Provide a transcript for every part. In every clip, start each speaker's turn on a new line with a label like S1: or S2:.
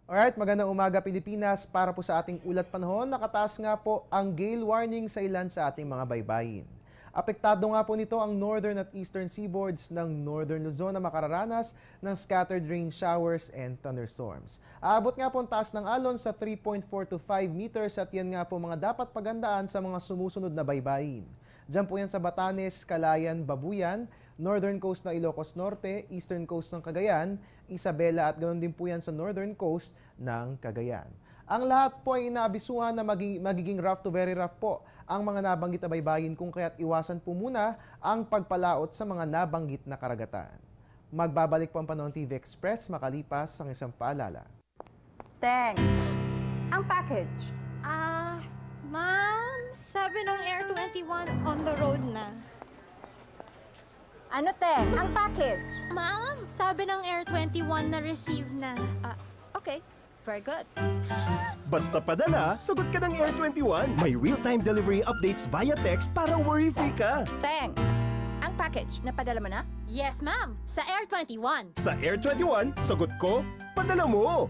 S1: Alright, magandang umaga Pilipinas. Para po sa ating ulat panahon, nakataas nga po ang gale warning sa ilan sa ating mga baybayin. Apektado nga po nito ang northern at eastern seaboards ng northern Luzon na makararanas ng scattered rain showers and thunderstorms. Aabot nga po ang taas ng alon sa 3.4 to 5 meters at yan nga po mga dapat pagandaan sa mga sumusunod na baybayin. Diyan po yan sa Batanes, Calayan, Babuyan, northern coast ng Ilocos Norte, eastern coast ng Cagayan, Isabela at ganoon din po yan sa northern coast ng Cagayan. Ang lahat po ay inaabisuhan na magiging rough to very rough po ang mga nabanggit na baybayin kung kaya't iwasan po muna ang pagpalaot sa mga nabanggit na karagatan. Magbabalik po ang Panahon TV Express makalipas ang isang paalala.
S2: Teng, ang package.
S3: Ma'am, sabi ng Air 21 on the road na.
S2: Ano, Teng? Ang package.
S3: Ma'am, sabi ng Air 21 na receive na.
S2: Okay, very good.
S4: Basta padala, sagot ka ng Air 21. May real-time delivery updates via text para worry-free ka.
S2: Teng, ang package, napadala mo na?
S3: Yes, ma'am, sa Air 21.
S4: Sa Air 21, sagot ko, padala mo!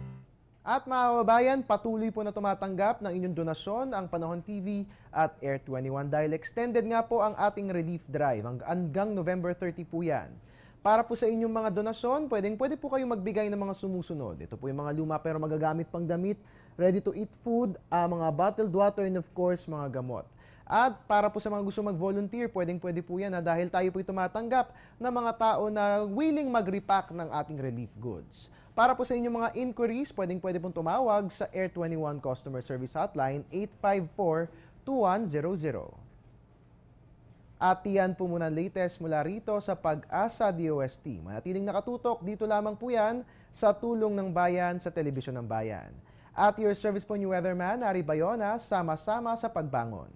S1: At mga kababayan, patuloy po na tumatanggap ng inyong donasyon ang Panahon TV at Air 21 dahil extended nga po ang ating relief drive hanggang November 30 po yan. Para po sa inyong mga donasyon, pwede po kayong magbigay ng mga sumusunod. Ito po yung mga luma pero magagamit pang damit, ready to eat food, mga bottled water and of course mga gamot. At para po sa mga gusto mag-volunteer, pwede po yan dahil tayo po tumatanggap ng mga tao na willing mag-repack ng ating relief goods. Para po sa inyong mga inquiries, pwede pong tumawag sa Air 21 Customer Service Hotline 854-2100. At yan po muna latest mula rito sa Pag-asa DOST. Manatiling nakatutok, dito lamang po yan sa Tulong ng Bayan sa Telebisyon ng Bayan. At your service po ni Weatherman, Ari Bayona, sama-sama sa pagbangon.